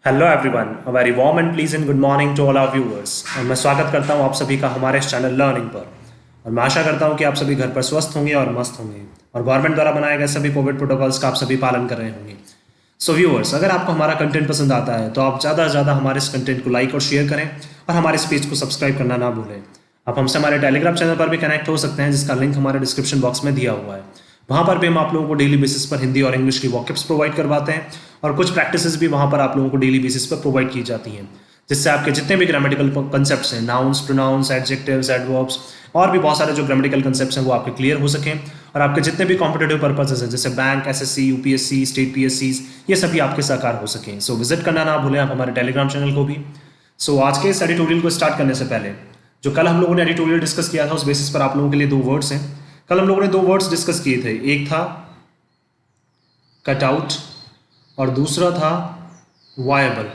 Hello everyone, a very warm and pleasant good morning to all our viewers. और मैं स्वागत करता हूं आप सभी का हमारे इस चैनल लर्निंग पर। और मैं आशा करता हूं कि आप सभी घर पर स्वस्थ होंगे और मस्त होंगे और गवर्नमेंट द्वारा बनाए गए सभी कोविड प्रोटोकॉल्स का आप सभी पालन कर रहे होंगे। सो व्यूअर्स, अगर आपको हमारा कंटेंट पसंद आता है तो आप ज़्यादा से ज़्यादा हमारे इस कंटेंट को लाइक और शेयर करें और हमारे इस पेज को सब्सक्राइब करना ना भूलें। आप हमसे हमारे टेलीग्राम चैनल पर भी कनेक्ट हो सकते हैं, जिसका लिंक हमारे डिस्क्रिप्शन बॉक्स में दिया हुआ है। वहाँ पर भी हम आप लोगों को डेली बेसिस पर हिंदी और इंग्लिश की वॉकअप्स प्रोवाइड करवाते हैं और कुछ प्रैक्टिसेस भी वहाँ पर आप लोगों को डेली बेसिस पर प्रोवाइड की जाती हैं, जिससे आपके जितने भी ग्रामेटिकल कंसेप्ट्स हैं, नाउन्स, प्रोनाउंस, एडजेक्टिव्स, एडवर्ब्स और भी बहुत सारे जो ग्रामेटिकल कंसेप्ट्स हैं वो आपके क्लियर हो सकें और आपके जितने भी कॉम्पिटेटिव पर्पसेस हैं जैसे बैंक, एसएससी, यूपीएससी, स्टेट पीएससीज, ये सभी आपके साकार हो सकें। सो विजिट करना ना भूलें आप हमारे टेलीग्राम चैनल को भी। आज के इस एडिटोरियल को स्टार्ट करने से पहले जो कल हम लोगों ने एडिटोरियल डिस्कस किया था उस बेसिस पर आप लोगों के लिए दो वर्ड्स हैं। कल हम लोगों ने दो वर्ड्स डिस्कस किए थे, एक था कटआउट और दूसरा था वायबल।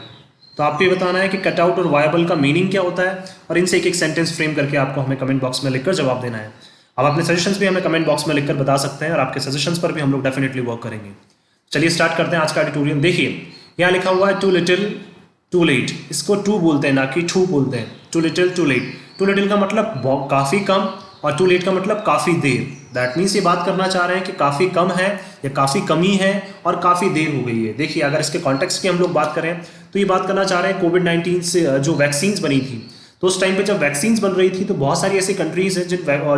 तो आपको ये बताना है कि कटआउट और वायबल का मीनिंग क्या होता है और इनसे एक एक सेंटेंस फ्रेम करके आपको हमें कमेंट बॉक्स में लिखकर जवाब देना है। आप अपने सजेशंस भी हमें कमेंट बॉक्स में लिखकर बता सकते हैं और आपके सजेशंस पर भी हम लोग डेफिनेटली वर्क करेंगे। चलिए स्टार्ट करते हैं आज का एडिटोरियल। देखिए यहाँ लिखा हुआ है टू लिटिल टू लेट। इसको टू बोलते हैं, ना कि टू बोलते हैं। Too little too late. Too little का मतलब काफ़ी कम और टू लेट का मतलब काफ़ी देर। दैट मीन्स ये बात करना चाह रहे हैं कि काफ़ी कम है या काफ़ी कमी है और काफ़ी देर हो गई है। देखिए अगर इसके कॉन्टेक्स्ट की हम लोग बात करें तो ये बात करना चाह रहे हैं कोविड-19 से जो वैक्सीन्स बनी थी, तो उस टाइम पे जब वैक्सीन्स बन रही थी तो बहुत सारी ऐसी कंट्रीज हैं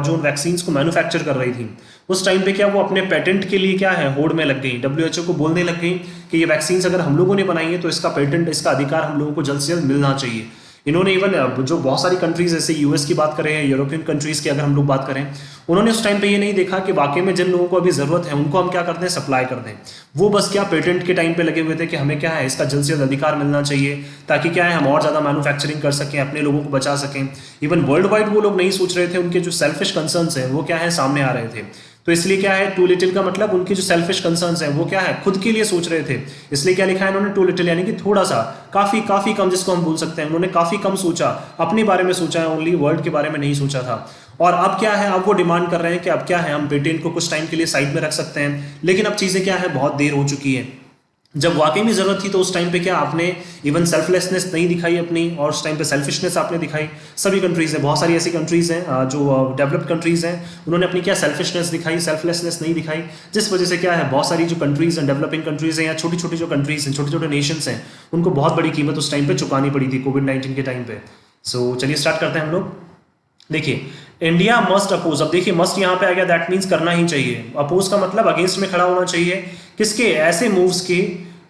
जो वैक्सीन्स को मैन्युफैक्चर कर रही थी। उस टाइम पे क्या वो अपने पेटेंट के लिए क्या है होड़ में लग गई, डब्ल्यूएचओ को बोलने लग गई कि ये वैक्सीन्स अगर हम लोगों ने बनाई है तो इसका पेटेंट, इसका अधिकार हम लोगों को जल्द से जल्द मिलना चाहिए। इन्होंने इवन जो बहुत सारी कंट्रीज जैसे यूएस की बात करें या यूरोपियन कंट्रीज की अगर हम लोग बात करें, उन्होंने उस टाइम पे ये नहीं देखा कि वाकई में जिन लोगों को अभी ज़रूरत है उनको हम क्या करते हैं, सप्लाई कर दें। वो बस क्या पेटेंट के टाइम पे लगे हुए थे कि हमें क्या है इसका जल्द से जल्द अधिकार मिलना चाहिए ताकि क्या है हम और ज़्यादा मैन्युफैक्चरिंग कर सकें, अपने लोगों को बचा सकें। इवन वर्ल्ड वाइड वो लोग नहीं सोच रहे थे, उनके जो सेल्फिश कंसर्न्स हैं वो क्या है सामने आ रहे थे। तो इसलिए क्या है टू लिटिल का मतलब उनके जो सेल्फिश कंसर्न्स हैं वो क्या है खुद के लिए सोच रहे थे। इसलिए क्या लिखा है इन्होंने टू लिटिल, यानी कि थोड़ा सा, काफ़ी काफ़ी कम जिसको हम बोल सकते हैं। उन्होंने काफ़ी कम सोचा, अपने बारे में सोचा है, ओनली वर्ल्ड के बारे में नहीं सोचा था। और अब क्या है, अब वो डिमांड कर रहे हैं कि अब क्या है हम पेटेंट को कुछ टाइम के लिए साइड में रख सकते हैं। लेकिन अब चीज़ें क्या है बहुत देर हो चुकी है। जब वाकई में ज़रूरत थी तो उस टाइम पे क्या आपने इवन सेल्फलेसनेस नहीं दिखाई अपनी, और उस टाइम पे सेल्फिशनेस आपने दिखाई। सभी कंट्रीज़ हैं, बहुत सारी ऐसी कंट्रीज़ हैं जो डेवलप्ड कंट्रीज़ हैं, उन्होंने अपनी क्या सेल्फिशनेस दिखाई, सेल्फलेसनेस नहीं दिखाई, जिस वजह से क्या है बहुत सारी जो कंट्रीज़ हैं, डेवलपिंग कंट्रीज़ हैं या छोटी छोटी जो कंट्रीज़ हैं, छोटे छोटे नेशंस हैं, उनको बहुत बड़ी कीमत उस टाइम पर चुकानी पड़ी थी कोविड-19 के टाइम पर। चलिए स्टार्ट करते हैं हम लोग। देखिए इंडिया मस्ट अपोज। अब देखिए मस्ट यहाँ पे आ गया, दैट मीन्स करना ही चाहिए। अपोज का मतलब अगेंस्ट में खड़ा होना चाहिए। किसके? ऐसे मूव्स के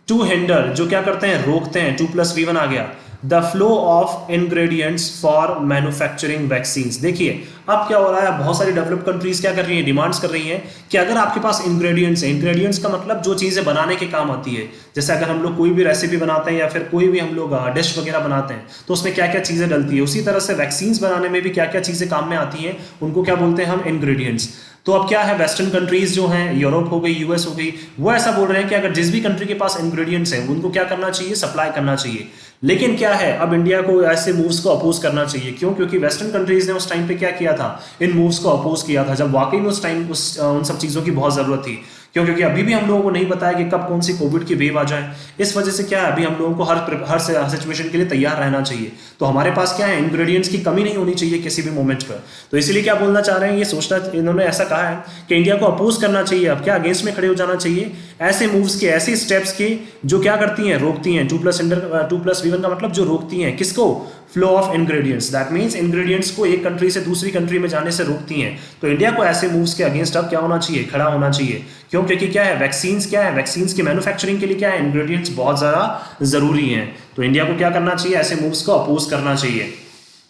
टू हिंडर जो क्या करते हैं, रोकते हैं। 2+V1 आ गया, the flow of ingredients for manufacturing vaccines. देखिए अब क्या हो रहा है, बहुत सारी डेवलप्ड कंट्रीज क्या कर रही हैं, डिमांड्स कर रही हैं कि अगर आपके पास इंग्रेडिएंट्स हैं, इंग्रेडिएंट्स का मतलब जो चीज़ें बनाने के काम आती है, जैसे अगर हम लोग कोई भी रेसिपी बनाते हैं या फिर कोई भी हम लोग डिश वगैरह बनाते हैं तो उसमें क्या क्या चीज़ें डलती है, उसी तरह से वैक्सीन्स बनाने में भी क्या क्या चीज़ें काम में आती हैं, उनको क्या बोलते हैं हम, इंग्रेडिएंट्स। तो अब क्या है, वेस्टर्न कंट्रीज जो हैं, यूरोप हो गई, यूएस हो गई, वो ऐसा बोल रहे हैं कि अगर जिस भी कंट्री के पास इंग्रेडिएंट्स हैं उनको क्या करना चाहिए, सप्लाई करना चाहिए। लेकिन क्या है, अब इंडिया को ऐसे मूव्स को अपोज करना चाहिए। क्यों? क्योंकि वेस्टर्न कंट्रीज ने उस टाइम पे क्या किया था, इन मूव्स को अपोज किया था, जब वाकई में उस टाइम उन सब चीज़ों की बहुत ज़रूरत थी। क्यों? क्योंकि अभी भी हम लोगों को नहीं पता है कि कब कौन सी कोविड की वेव आ जाए। इस वजह से क्या है, अभी हम लोगों को हर सिचुएशन के लिए तैयार रहना चाहिए। तो हमारे पास क्या है, इंग्रेडिएंट्स की कमी नहीं होनी चाहिए किसी भी मोमेंट पर। तो इसीलिए क्या बोलना चाह रहे हैं, ये सोचना, इन्होंने ऐसा कहा है कि इंडिया को अपोज करना चाहिए। अब क्या अगेंस्ट में खड़े हो जाना चाहिए ऐसे मूव्स के, ऐसे स्टेप्स के जो क्या करती हैं, रोकती हैं। 2+V1 का मतलब जो रोकती हैं, किसको? Flow of ingredients. That means ingredients को एक कंट्री से दूसरी कंट्री में जाने से रोकती हैं। तो इंडिया को ऐसे मूव्स के अगेंस्ट अब क्या होना चाहिए, खड़ा होना चाहिए। क्यों? क्योंकि क्या है, वैक्सीन्स क्या है, वैक्सीन्स के मैन्युफैक्चरिंग के लिए क्या है, इंग्रेडिएंट्स बहुत ज़्यादा ज़रूरी हैं। तो इंडिया को क्या करना चाहिए, ऐसे मूव्स को अपोज करना चाहिए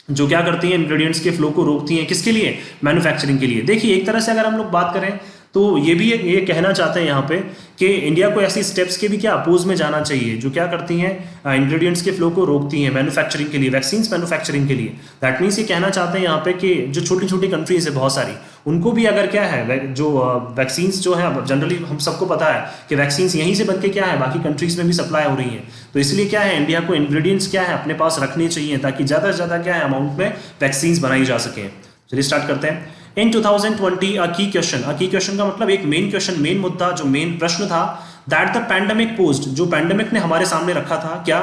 जो क्या करती हैं, इंग्रेडिएंट्स के फ्लो को रोकती हैं। किसके लिए? मैन्युफैक्चरिंग के लिए। देखिए एक तरह से अगर हम लोग बात करें तो ये कहना चाहते हैं यहाँ पे कि इंडिया को ऐसी स्टेप्स के भी क्या अपोज में जाना चाहिए जो क्या करती हैं, इंग्रेडिएंट्स के फ्लो को रोकती हैं मैन्युफैक्चरिंग के लिए, वैक्सीन्स मैन्युफैक्चरिंग के लिए। दैट मीन्स ये कहना चाहते हैं यहाँ पे कि जो छोटी छोटी कंट्रीज है बहुत सारी, उनको भी अगर क्या है जो वैक्सीन्स जो है, जनरली हम सबको पता है कि वैक्सीन्स यहीं से बन के क्या है बाकी कंट्रीज में भी सप्लाई हो रही हैं। तो इसलिए क्या है, इंडिया को इंग्रेडिएंट्स क्या है अपने पास रखने चाहिए ताकि ज़्यादा से ज़्यादा क्या है अमाउंट में वैक्सीन्स बनाई जा सकें। चलिए स्टार्ट करते हैं। इन 2020 अ की क्वेश्चन का मतलब एक मेन क्वेश्चन, मेन मुद्दा, जो मेन प्रश्न था, दैट द पैंडेमिक पोस्ट, जो पैंडेमिक ने हमारे सामने रखा था, क्या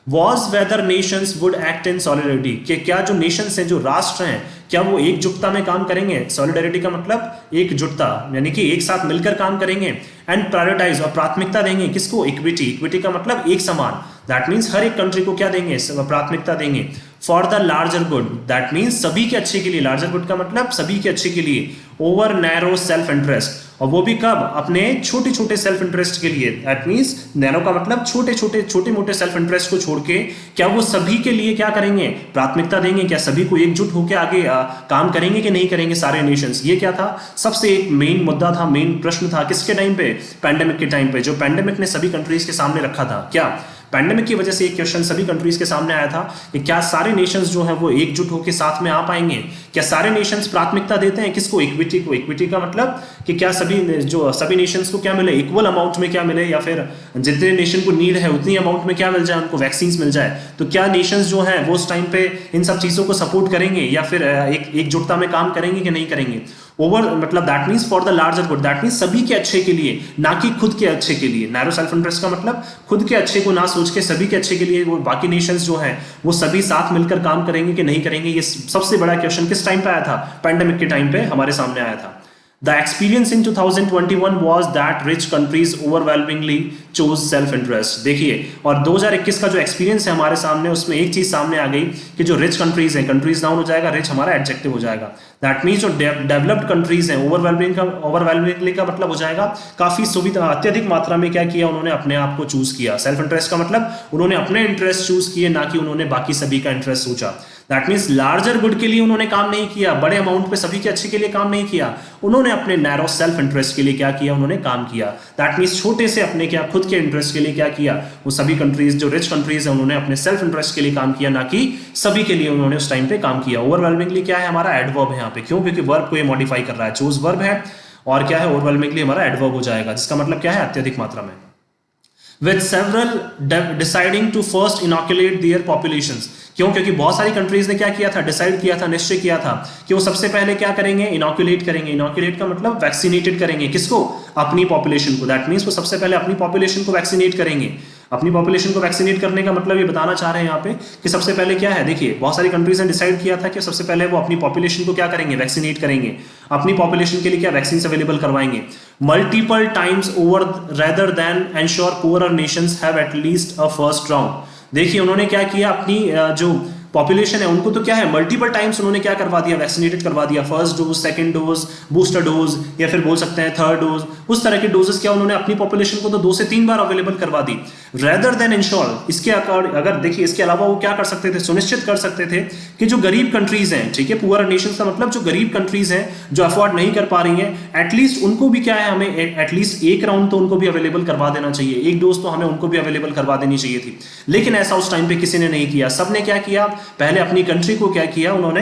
was whether nations would act in solidarity, कि क्या जो नेशंस हैं, जो राष्ट्र हैं, क्या वो एकजुटता में काम करेंगे। सॉलिडरिटी का मतलब एकजुटता, यानी कि एक साथ मिलकर काम करेंगे। एंड प्रायोरिटाइज, और प्राथमिकता देंगे किसको, इक्विटी। इक्विटी का मतलब एक समान, दैट मीन्स हर एक कंट्री को क्या देंगे, प्राथमिकता देंगे। For the larger good, that means सभी के अच्छे के लिए, लार्जर गुड का मतलब सभी के अच्छे के लिए। ओवर नैरो सेल्फ इंटरेस्ट, और वो भी कब, अपने छोटे छोटे सेल्फ इंटरेस्ट के लिए। दैट मीन्स नैरो का मतलब छोटे मोटे सेल्फ इंटरेस्ट को छोड़ के क्या वो सभी के लिए क्या करेंगे, प्राथमिकता देंगे। क्या सभी को एकजुट होकर आगे काम करेंगे कि नहीं करेंगे सारे नेशंस। ये क्या था, सबसे एक मेन मुद्दा था, मेन प्रश्न था किसके टाइम पे, पैंडेमिक के टाइम पे, जो पैंडेमिक ने सभी कंट्रीज के सामने रखा था। क्या पैंडेमिक की वजह से एक क्वेश्चन सभी कंट्रीज के सामने आया था कि क्या सारे नेशंस जो है वो एकजुट होकर साथ में आ पाएंगे। क्या सारे नेशंस प्राथमिकता देते हैं किसको, इक्विटी को। इक्विटी का मतलब कि क्या सभी नेशंस को क्या मिले, इक्वल अमाउंट में क्या मिले, या फिर जितने नेशन को नीड है उतनी अमाउंट में क्या मिल जाए, उनको वैक्सीन मिल जाए। तो क्या नेशंस जो है वो उस टाइम पे इन सब चीज़ों को सपोर्ट करेंगे या फिर एकजुटता में काम करेंगे कि नहीं करेंगे। ओवर मतलब that means for the larger good, that means सभी के अच्छे के लिए, ना कि खुद के अच्छे के लिए। नैरो सेल्फ इंटरेस्ट का मतलब खुद के अच्छे को ना सोच के सभी के अच्छे के लिए वो बाकी नेशंस जो हैं वो सभी साथ मिलकर काम करेंगे कि नहीं करेंगे। ये सबसे बड़ा क्वेश्चन किस टाइम पे आया था, पैंडेमिक के टाइम पे हमारे सामने आया था। The experience in 2021 was that rich countries overwhelmingly chose self-interest। देखिए, और 2021 का जो एक्सपीरियंस है हमारे सामने, उसमें एक चीज सामने आ गई कि जो रिच कंट्रीज हैं, कंट्रीज नाउन हो जाएगा, रिच हमारा एडजेक्टिव हो जाएगा। दैट मीन्स जो डेवलप्ड कंट्रीज हैं, ओवरवेलमिंगली का मतलब हो जाएगा काफी सुविधा, अत्यधिक मात्रा में क्या किया उन्होंने, अपने आप को चूज किया। सेल्फ इंटरेस्ट का मतलब उन्होंने अपने इंटरेस्ट चूज किए, ना कि उन्होंने बाकी सभी का इंटरेस्ट सोचा। दैट मीन्स लार्जर गुड के लिए उन्होंने काम नहीं किया, बड़े अमाउंट पे सभी के अच्छे के लिए काम नहीं किया, उन्होंने अपने नैरो सेल्फ इंटरेस्ट के लिए क्या किया, उन्होंने काम किया। दैट मीन्स छोटे से अपने क्या, खुद के इंटरेस्ट के लिए क्या किया, वो सभी कंट्रीज जो रिच कंट्रीज है उन्होंने अपने सेल्फ इंटरेस्ट के लिए काम किया, ना कि सभी के लिए उन्होंने उस टाइम पे काम किया। ओवरवेलमिंगली क्या है हमारा, एडवर्ब है यहाँ पे, क्यों, क्योंकि वर्ब को ये मॉडिफाई कर रहा है, चूज वर्ब है, और क्या है ओवरवेलमिंगली हमारा एडवर्ब हो जाएगा, जिसका मतलब क्या है, अत्यधिक मात्रा में। With several deciding to first inoculate their populations, क्यों, क्योंकि बहुत सारी कंट्रीज ने क्या किया था, डिसाइड किया था, निश्चय किया था कि वो सबसे पहले क्या करेंगे, इनोकुलेट करेंगे। इनोकुलेट का मतलब वैक्सीनेटेड करेंगे, किसको, अपनी पॉपुलेशन को। दैट मीन्स वो सबसे पहले अपनी पॉपुलेशन को वैक्सीनेट करेंगे। अपनी पॉपुलेशन को वैक्सीनेट करने का मतलब ये बताना चाह रहे हैं यहाँ पे कि सबसे पहले क्या है, देखिए बहुत सारी कंट्रीज ने डिसाइड किया था कि सबसे पहले वो अपनी पॉपुलेशन को क्या करेंगे, वैक्सीनेट करेंगे। अपनी पॉपुलेशन के लिए क्या, वैक्सीन अवेलेबल करवाएंगे। Multiple times over rather than ensure poorer Nations have at least a first round. देखिए उन्होंने क्या किया, अपनी जो पॉपुलेशन है उनको तो क्या है, मल्टीपल टाइम्स उन्होंने क्या करवा दिया, वैक्सीनेटेड करवा दिया। First dose, second dose, booster dose, या फिर बोल सकते हैं थर्ड डोज, उस तरह के डोजेस क्या उन्होंने अपनी पॉपुलेशन को तो 2 से 3 बार अवेलेबल करवा दी। रेदर देन इंश्योर, इसके अगर देखिए इसके अलावा वो क्या कर सकते थे, सुनिश्चित कर सकते थे कि जो गरीब कंट्रीज हैं, ठीक है, पुअर नेशंस का मतलब जो गरीब कंट्रीज हैं जो अफोर्ड नहीं कर पा रही हैं, एटलीस्ट उनको भी क्या है, हमें एटलीस्ट एक राउंड तो उनको भी अवेलेबल करवा देना चाहिए, एक डोज तो हमें उनको भी अवेलेबल करवा देनी चाहिए थी। लेकिन ऐसा उस टाइम पे किसी ने नहीं किया। सबने क्या किया, पहले अपनी कंट्री को क्या किया, उन्होंने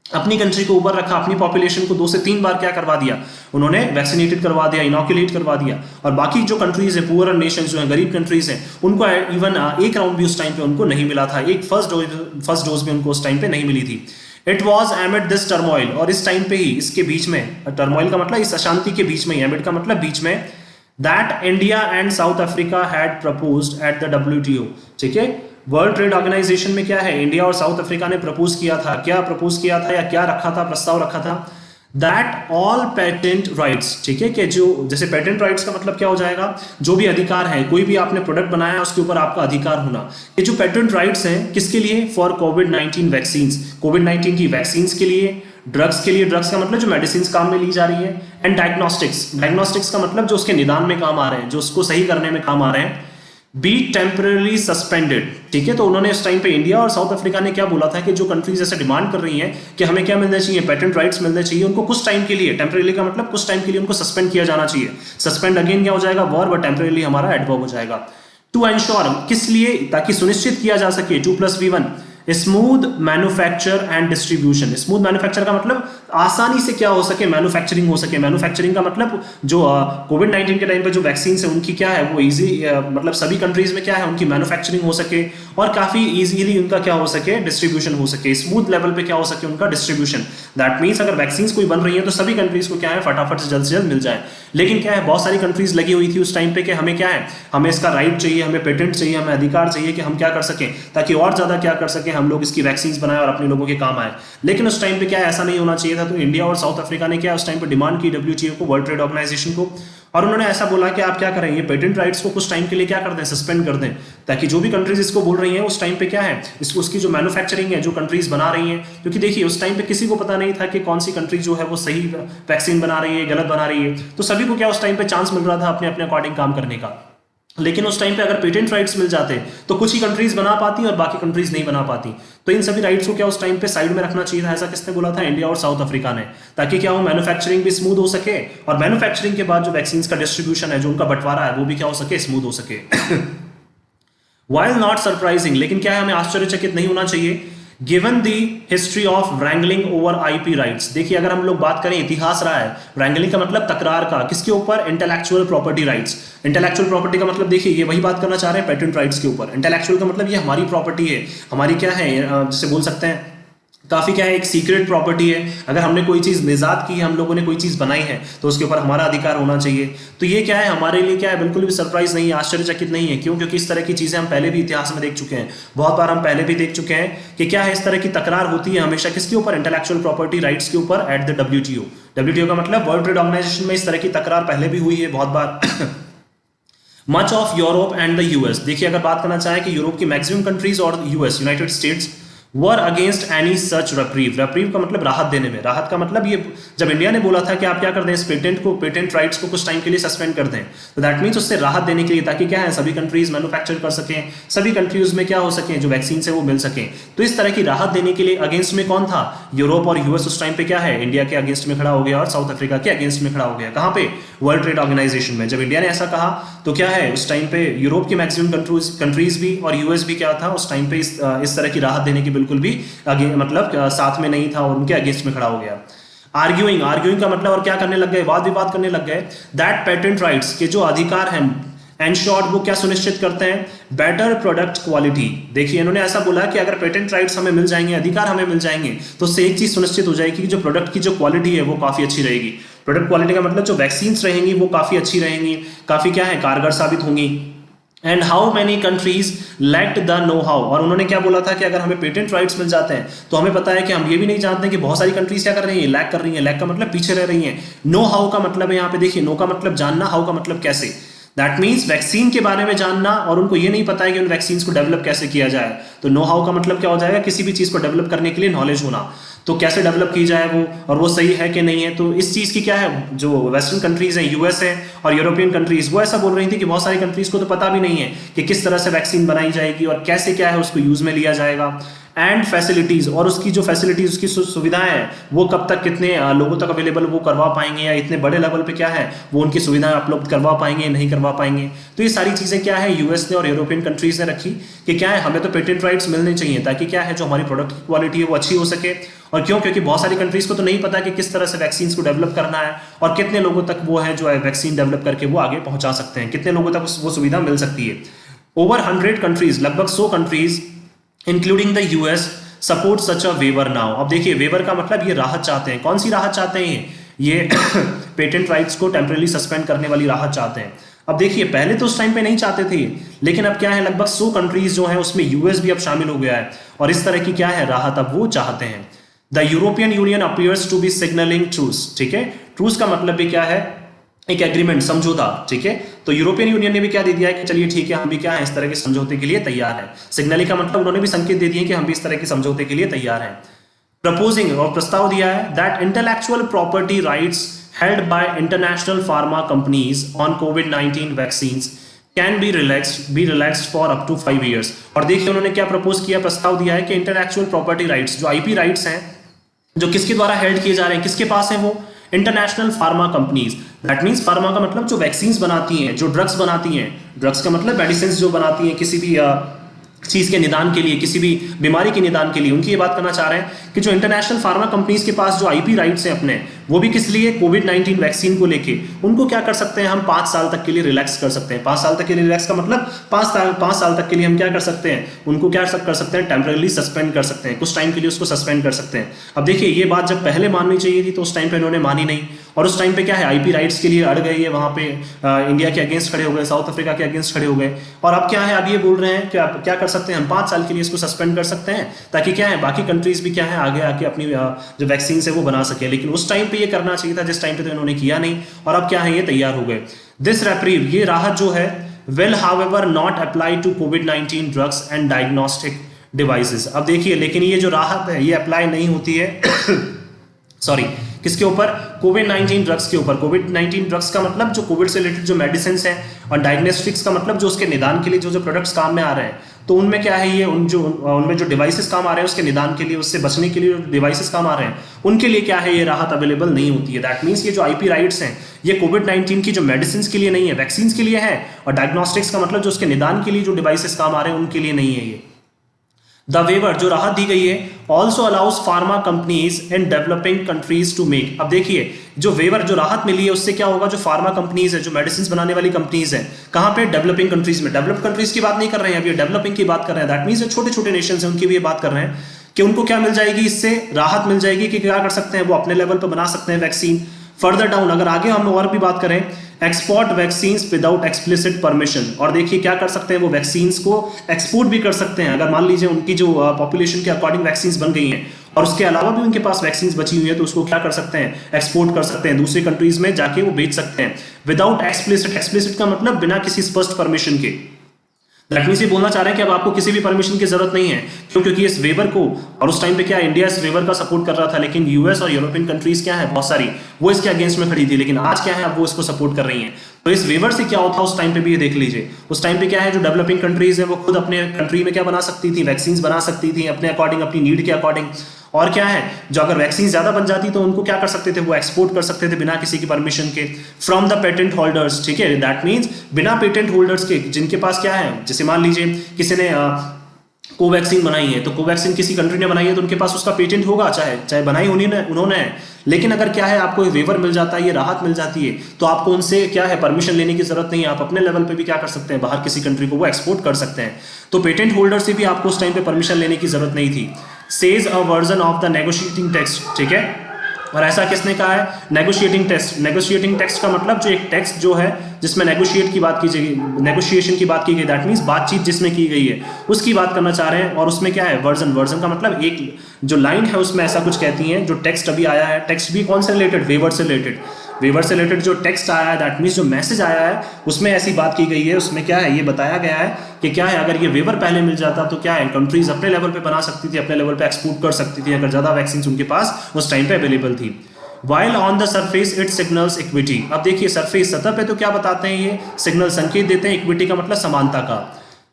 अपनी कंट्री को ऊपर रखा, अपनी पॉपुलेशन को 2 से 3 बार क्या करवा दिया, उन्होंने वैक्सीनेटेड करवा दिया, इनोकुलेट करवा दिया। और बाकी जो कंट्रीज है, पुअर नेशंस जो है, गरीब कंट्रीज हैं, उनको इवन एक राउंड भी उस टाइम पे उनको नहीं मिला था, एक फर्स्ट डोज भी उनको उस टाइम पे नहीं मिली थी। इट वॉज एमिड दिस टर्मोइल, और इस टाइम पे ही, इसके बीच में, टर्मोइल का मतलब इस अशांति के बीच में, एमिड का मतलब बीच में, that India and south Africa had proposed at the WTO, ठीक है, वर्ल्ड ट्रेड ऑर्गेनाइजेशन में क्या है, इंडिया और साउथ अफ्रीका ने प्रपोज किया था, क्या प्रपोज किया था या क्या रखा था, प्रस्ताव रखा था, दैट ऑल पेटेंट राइट्स, ठीक है, कि जो जैसे पेटेंट राइट्स का मतलब क्या हो जाएगा, जो भी अधिकार है, कोई भी आपने प्रोडक्ट बनाया उसके ऊपर आपका अधिकार होना। ये जो पेटेंट राइट्स हैं किसके लिए, फॉर कोविड-19 वैक्सीन्स, कोविड-19 की वैक्सीन्स के लिए, ड्रग्स के लिए, ड्रग्स का मतलब जो मेडिसिन काम में ली जा रही है, एंड डायग्नोस्टिक्स का मतलब जो उसके निदान में काम आ रहे हैं, जो उसको सही करने में काम आ रहे हैं, बी टेम्पररी सस्पेंडेड, ठीक है। तो उन्होंने इस टाइम पे इंडिया और साउथ अफ्रीका ने क्या बोला था कि जो कंट्रीज ऐसे डिमांड कर रही हैं कि हमें क्या मिलना चाहिए, पेटेंट राइट्स मिलने चाहिए, उनको कुछ टाइम के लिए, टेम्पररी का मतलब कुछ टाइम के लिए उनको सस्पेंड किया जाना चाहिए। सस्पेंड अगेन क्या हो जाएगा, वर्ब, और टेम्पररी हमारा एडवर्ब हो जाएगा। टू एंश्योर, किस लिए, ताकि सुनिश्चित किया जा सके, 2+V1 smooth manufacture and distribution. Smooth manufacture का मतलब आसानी से क्या हो सके, मैन्युफैक्चरिंग हो सके। मैन्युफैक्चरिंग का मतलब जो कोविड-19 के टाइम पे जो वैक्सीन है उनकी क्या है वो इजी, मतलब सभी कंट्रीज में क्या है उनकी मैन्युफैक्चरिंग हो सके और काफी इजीली उनका क्या हो सके, डिस्ट्रीब्यूशन हो सके, स्मूथ लेवल पे क्या हो सके उनका डिस्ट्रीब्यूशन। दैट मीन्स अगर वैक्सीन कोई बन रही है तो सभी कंट्रीज को क्या है फटाफट से जल्द मिल जाए। लेकिन क्या है बहुत सारी कंट्रीज लगी हुई थी उस टाइम पे कि हमें क्या है, हमें इसका राइट चाहिए, हमें पेटेंट चाहिए, हमें अधिकार चाहिए कि हम क्या कर सकें, ताकि और ज्यादा क्या कर सकें हम लोग इसकी वैक्सीन बनाए और अपने लोगों के काम आए। लेकिन उस टाइम पे क्या है ऐसा नहीं होना चाहिए था। तो इंडिया और साउथ अफ्रीका ने क्या उस टाइम पे डिमांड की डब्ल्यूटीओ को, वर्ल्ड ट्रेड ऑर्गेनाइजेशन को, और उन्होंने ऐसा बोला कि आप क्या करें, ये पेटेंट राइट्स को कुछ टाइम के लिए क्या कर दें, सस्पेंड कर दें, ताकि जो भी कंट्रीज इसको बोल रही हैं उस टाइम पे क्या है इसको, उसकी जो मैन्युफैक्चरिंग है जो कंट्रीज बना रही हैं, क्योंकि देखिए उस टाइम पे किसी को पता नहीं था कि कौन सी कंट्री जो है वो सही वैक्सीन बना रही है, गलत बना रही है। तो सभी को क्या उस टाइम पे चांस मिल रहा था अपने अपने अकॉर्डिंग काम करने का। लेकिन उस टाइम पे अगर पेटेंट राइट्स मिल जाते तो कुछ ही कंट्रीज बना पाती और बाकी कंट्रीज नहीं बना पाती। तो इन सभी राइट्स को क्या उस टाइम पे साइड में रखना चाहिए था। ऐसा किसने बोला था, इंडिया और साउथ अफ्रीका ने, ताकि क्या हो मैन्युफैक्चरिंग भी स्मूथ हो सके और मैन्युफैक्चरिंग के बाद जो वैक्सीन का डिस्ट्रीब्यूशन है, जो उनका बंटवारा है, वो भी क्या हो सके, स्मूथ हो सके। वाइल नॉट सरप्राइजिंग, लेकिन क्या है हमें आश्चर्यचकित नहीं होना चाहिए, given the history of wrangling over IP rights. देखिए अगर हम लोग बात करें, इतिहास रहा है wrangling का मतलब तकरार का, किसके ऊपर, intellectual property rights. Intellectual property का मतलब देखिए ये वही बात करना चाह रहे हैं पेटेंट राइट्स के ऊपर। इंटेलेक्चुअल का मतलब ये हमारी प्रॉपर्टी है, हमारी क्या है, जिसे बोल सकते हैं काफी क्या है एक सीक्रेट प्रॉपर्टी है। अगर हमने कोई चीज निजात की है, हम लोगों ने कोई चीज बनाई है, तो उसके ऊपर हमारा अधिकार होना चाहिए। तो ये क्या है हमारे लिए क्या है, बिल्कुल भी सरप्राइज नहीं है, आश्चर्यचकित नहीं है। क्यों? क्योंकि इस तरह की चीजें हम पहले भी इतिहास में देख चुके हैं, बहुत बार हम पहले भी देख चुके हैं कि क्या है इस तरह की तकरार होती है हमेशा किसके ऊपर, इंटेलेक्चुअल प्रॉपर्टी राइट्स के ऊपर एट द डब्ल्यूटीओ। डब्ल्यूटीओ का मतलब वर्ल्ड ट्रेड ऑर्गेनाइजेशन में इस तरह की तकरार पहले भी हुई है बहुत बार। Much of Europe and the US, देखिए अगर बात करना चाहें कि यूरोप की मैक्सिमम कंट्रीज और US, United States, were against any such reprieve. Reprieve का मतलब राहत देने में, राहत का मतलब ये जब इंडिया ने बोला था कि आप क्या कर दें इस पेटेंट को, पेटेंट राइट्स को कुछ टाइम के लिए सस्पेंड कर दें, तो दैट मीन्स उससे राहत देने के लिए, ताकि क्या है सभी कंट्रीज मैन्युफैक्चर कर सकें, सभी कंट्रीज में क्या हो सके जो वैक्सीन है वो मिल सके। तो इस तरह की राहत देने के लिए अगेंस्ट में कौन था, यूरोप और यूएस उस टाइम पे क्या है इंडिया के अगेंस्ट में खड़ा हो गया और साउथ अफ्रीका के अगेंस्ट में खड़ा हो गया। कहां पे, वर्ल्ड ट्रेड ऑर्गेनाइजेशन में। जब इंडिया ने ऐसा कहा तो क्या है उस टाइम पे यूरोप की मैक्सिमम कंट्रीज भी और यूएस भी क्या था उस टाइम पे इस तरह की राहत देने की बिल्कुल भी मतलब साथ में नहीं था और उनके अगेंस्ट में खड़ा हो गया। आर्ग्यूइंग का मतलब और क्या करने लग गए, वाद विवाद करने लग गए, दैट पेटेंट राइट्स के जो अधिकार हैं एंड शॉर्ट वो क्या सुनिश्चित करते हैं, बेटर प्रोडक्ट क्वालिटी। देखिए इन्होंने ऐसा बोला कि अगर पेटेंट राइट्स हमें मिल जाएंगे, अधिकार हमें मिल जाएंगे, तो उससे एक चीज सुनिश्चित हो जाएगी कि जो प्रोडक्ट की जो क्वालिटी है वो काफी अच्छी रहेगी। प्रोडक्ट क्वालिटी का मतलब जो वैक्सीन्स रहेंगी वो काफी अच्छी रहेंगी, काफी क्या है कारगर साबित होंगी। And how many countries lacked the know how, और उन्होंने क्या बोला था कि अगर हमें पेटेंट राइट्स मिल जाते हैं तो हमें पता है कि हम ये भी नहीं जानते कि बहुत सारी कंट्रीज क्या कर रही हैं, लैक कर रही हैं। लैक का मतलब पीछे रह रही हैं। नो हाउ का मतलब है यहाँ पे देखिए, नो का मतलब जानना, हाउ का मतलब कैसे। दैट मीन्स वैक्सीन के बारे में जानना और उनको ये नहीं पता है कि उन वैक्सीन को डेवलप कैसे किया जाए। तो नो हाउ का मतलब क्या हो जाएगा, किसी भी चीज को डेवलप करने के लिए नॉलेज होना, तो कैसे डेवलप की जाए वो, और वो सही है कि नहीं है। तो इस चीज की क्या है, जो वेस्टर्न कंट्रीज हैं, यूएस है और यूरोपियन कंट्रीज, वो ऐसा बोल रही थी कि बहुत सारी कंट्रीज को तो पता भी नहीं है कि किस तरह से वैक्सीन बनाई जाएगी और कैसे क्या है उसको यूज में लिया जाएगा। एंड फैसिलिटीज, और उसकी जो फैसिलिटीज, उसकी सुविधाएं हैं वो कब तक कितने लोगों तक अवेलेबल वो करवा पाएंगे, या इतने बड़े लेवल पे क्या है वो उनकी सुविधाएं उपलब्ध करवा पाएंगे नहीं करवा पाएंगे। तो ये सारी चीजें क्या है यूएस ने और यूरोपियन कंट्रीज ने रखी कि क्या है हमें तो पेटेंट राइट्स मिलने चाहिए, ताकि क्या है जो हमारी प्रोडक्ट की क्वालिटी है वो अच्छी हो सके। और क्यों? क्योंकि बहुत सारी कंट्रीज को तो नहीं पता कि किस तरह से वैक्सीन को डेवलप करना है और कितने लोगों तक वो है जो है वैक्सीन डेवलप करके वो आगे पहुंचा सकते हैं, कितने लोगों तक वो सुविधा मिल सकती है। ओवर 100 कंट्रीज, लगभग 100 countries including the US support such a waiver now. अब देखिए वेवर का मतलब ये राहत चाहते हैं। कौन सी राहत चाहते हैं ये पेटेंट राइट्स को टेम्परेरी सस्पेंड करने वाली राहत चाहते हैं। अब देखिए पहले तो उस टाइम पे नहीं चाहते थे, लेकिन अब क्या है लगभग 100 कंट्रीज जो है उसमें यूएस भी अब शामिल हो गया है और इस तरह की क्या है राहत अब वो चाहते हैं। The European Union appears to be signalling truce, ठीक है। ट्रूस का मतलब भी क्या है, एक एग्रीमेंट, समझौता, ठीक है। तो यूरोपियन यूनियन ने भी क्या दे दिया है कि चलिए ठीक है हम भी क्या है इस तरह के समझौते के लिए तैयार हैं। सिग्नलिंग का मतलब उन्होंने भी संकेत दे दिए कि हम भी इस तरह के समझौते के लिए तैयार हैं। प्रपोजिंग, और प्रस्ताव दिया है, that intellectual property rights held by international pharma companies on COVID-19 vaccines can be relaxed for up to 5 years। और देखिए उन्होंने क्या प्रपोज किया, प्रस्ताव दिया है कि इंटेलेक्चुअल प्रॉपर्टी राइट्स जो आईपी राइट्स हैं जो किसके द्वारा हेल्ड किए जा रहे हैं, किसके पास हैं वो, international pharma companies. That means pharma का मतलब जो वैक्सीन बनाती हैं, जो ड्रग्स बनाती हैं, ड्रग्स का मतलब मेडिसिन जो बनाती हैं किसी भी चीज़ के निदान के लिए, किसी भी बीमारी के निदान के लिए, उनकी ये बात करना चाह रहे हैं कि जो इंटरनेशनल फार्मा कंपनीज के पास जो आईपी राइट्स हैं अपने, वो भी किस लिए, कोविड-19 वैक्सीन को लेके, उनको क्या कर सकते हैं हम 5 साल तक के लिए रिलैक्स कर सकते हैं। 5 साल तक के लिए रिलैक्स का मतलब 5 साल तक के लिए हम क्या कर सकते हैं, उनको क्या कर सकते हैं, टेम्पररी सस्पेंड कर सकते हैं, कुछ टाइम के लिए उसको सस्पेंड कर सकते हैं। अब देखिए ये बात जब पहले माननी चाहिए थी तो उस टाइम पे इन्होंने मानी नहीं, और उस टाइम पे क्या है, आईपी राइट्स के लिए अड़ गए, ये वहाँ पे इंडिया के अगेंस्ट खड़े हो गए, साउथ अफ्रीका के अगेंस्ट खड़े हो गए, और अब क्या है, अब ये बोल रहे हैं कि क्या कर सकते हैं हम 5 साल के लिए इसको सस्पेंड कर सकते हैं, ताकि क्या है बाकी कंट्रीज भी क्या है आगे आके अपनी जो वैक्सीन है वो बना सके। लेकिन उस टाइम पे ये करना चाहिए था जिस टाइम पे तो इन्होंने किया नहीं, और अब क्या है ये तैयार हो गए। दिस रेप्रीव, ये राहत जो है, will however not apply to कोविड-19 ड्रग्स एंड डायग्नोस्टिक डिवाइसेस। अब देखिए लेकिन ये जो राहत है ये अप्लाई नहीं होती है सॉरी किसके ऊपर, कोविड-19 ड्रग्स के ऊपर। कोविड-19 ड्रग्स का मतलब जो कोविड से रिलेटेड जो मेडिसिन हैं, और डायग्नोस्टिक्स का मतलब जो उसके निदान के लिए जो प्रोडक्ट्स काम में आ रहे हैं, तो उनमें क्या है ये उनमें जो डिवाइसेस काम आ रहे हैं उसके निदान के लिए, उससे बचने के लिए जो डिवाइसेस काम आ रहे हैं, उनके लिए क्या है ये राहत अवेलेबल नहीं होती है। दैट मीन्स ये जो आईपी राइट्स हैं ये कोविड-19 की जो मेडिसिन के लिए नहीं है, वैक्सीन के लिए है, और डायग्नोस्टिक्स का मतलब जो उसके निदान के लिए जो डिवाइसेस काम आ रहे हैं उनके लिए नहीं है ये। द वेवर, जो राहत दी गई है, also allows pharma companies in developing countries to make. अब देखिए जो वेवर, जो राहत मिली है उससे क्या होगा, जो फार्मा कंपनीज है, जो मेडिसिन बनाने वाली कंपनीज है, कहाँ पे, डेवलपिंग कंट्रीज में। डेवलप्ड कंट्रीज की बात नहीं कर रहे हैं, अभी डेवलपिंग की बात कर रहे हैं। दैट मीन्स जो छोटे छोटे नेशंस हैं उनकी भी ये बात कर रहे हैं कि उनको क्या मिल जाएगी, इससे राहत मिल जाएगी कि क्या कर सकते हैं वो अपने लेवल पर बना सकते हैं वैक्सीन। फर्दर डाउन अगर आगे हम और भी बात करें, export vaccines without explicit permission, और देखिए क्या कर सकते हैं वो वैक्सीन्स को एक्सपोर्ट भी कर सकते हैं। अगर मान लीजिए उनकी जो पॉपुलेशन के अकॉर्डिंग वैक्सीन्स बन गई हैं और उसके अलावा भी उनके पास वैक्सीन्स बची हुई है, तो उसको क्या कर सकते हैं, एक्सपोर्ट कर सकते हैं, दूसरी कंट्रीज में जाके वो बेच सकते हैं विदाउट एक्सप्लिसिट। एक्सप्लिसिट का मतलब बिना किसी स्पष्ट परमिशन के। दैट मीन्स ये बोलना चाह रहे हैं कि अब आपको किसी भी परमिशन की जरूरत नहीं है, क्योंकि इस वेवर को, और उस टाइम पे क्या इंडिया इस वेवर का सपोर्ट कर रहा था, लेकिन यूएस और यूरोपियन कंट्रीज क्या है बहुत सारी वो इसके अगेंस्ट में खड़ी थी, लेकिन आज क्या है अब वो इसको सपोर्ट कर रही हैं। तो इस वेवर से क्या होता है उस टाइम पे भी ये देख लीजिए, उस टाइम पे क्या है जो डेवलपिंग कंट्रीज है वो खुद अपने कंट्री में क्या बना सकती थी, वैक्सीन बना सकती थी अपने अकॉर्डिंग, अपनी नीड के अकॉर्डिंग। और क्या है जो अगर वैक्सीन ज्यादा बन जाती तो उनको क्या कर सकते थे, वो एक्सपोर्ट कर सकते थे बिना किसी की परमिशन के, फ्रॉम द पेटेंट होल्डर्स। ठीक है, दैट मीन्स बिना पेटेंट होल्डर्स के, जिनके पास क्या है, जैसे मान लीजिए किसी ने कोवैक्सीन बनाई है, तो कोवैक्सीन किसी कंट्री ने बनाई है तो उनके पास उसका पेटेंट होगा, चाहे बनाई उन्होंने है। लेकिन अगर क्या है आपको वेवर मिल जाता है, ये राहत मिल जाती है, तो आपको उनसे क्या है परमिशन लेने की जरूरत नहीं है, आप अपने लेवल पे भी क्या कर सकते हैं, बाहर किसी कंट्री को वो एक्सपोर्ट कर सकते हैं। तो पेटेंट होल्डर से भी आपको उस टाइम पे परमिशन लेने की जरूरत नहीं थी। Says a version of the negotiating text, ठीक है, और ऐसा किसने कहा है, नेगोशिएटिंग टेक्स्ट। नेगोशिएटिंग टेक्स्ट का मतलब जो एक टेक्स्ट जो है जिसमें नेगोशिएट की बात की गई, नेगोशिएशन की बात की गई, दैट मीन्स बातचीत जिसमें की गई है उसकी बात करना चाह रहे हैं। और उसमें क्या है, वर्जन का मतलब एक जो लाइन है उसमें ऐसा कुछ कहती है। जो टेक्स्ट अभी आया है, टेक्स्ट भी कौन से रिलेटेड, वेवर से रिलेटेड, वेवर से रिलेटेड जो टेक्स्ट आया है, दैट मीन्स जो मैसेज आया है उसमें ऐसी बात की गई है, उसमें क्या है ये बताया गया है कि क्या है अगर ये वेवर पहले मिल जाता तो क्या है कंट्रीज अपने लेवल पे बना सकती थी, अपने लेवल पे एक्सपोर्ट कर सकती थी अगर ज्यादा वैक्सीन उनके पास उस टाइम पे अवेलेबल थी। While on the surface it signals equity, अब देखिए सरफेस सतह पे तो क्या बताते हैं ये सिग्नल, संकेत देते हैं, इक्विटी का मतलब समानता का।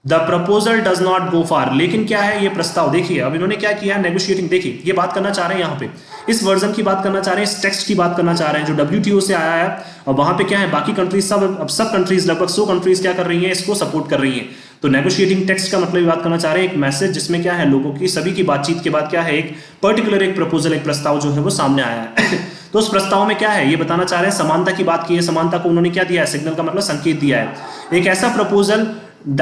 The proposal does not go far, लेकिन क्या है ये प्रस्ताव, देखिए अब इन्होंने क्या किया, नेगोशिएटिंग, देखिए ये बात करना चाह रहे हैं यहाँ पे, इस वर्जन की बात करना चाह रहे हैं, इस टेक्स्ट की बात करना चाह रहे हैं जो WTO से आया है। और वहां पे क्या है बाकी कंट्रीज सब कंट्रीज लगभग 100 कंट्रीज क्या कर रही हैं, इसको सपोर्ट कर रही हैं। तो नेगोशिएटिंग टेक्स्ट का मतलब बात करना चाह रहे हैं एक मैसेज जिसमें क्या है लोगों की सभी की बातचीत के बाद क्या है एक पर्टिकुलर एक प्रपोजल, एक प्रस्ताव जो है वो सामने आया है। तो उस प्रस्ताव में क्या है ये बताना चाह रहे हैं, समानता की बात की है, समानता को उन्होंने क्या दिया है, सिग्नल का मतलब संकेत दिया है। एक ऐसा proposal the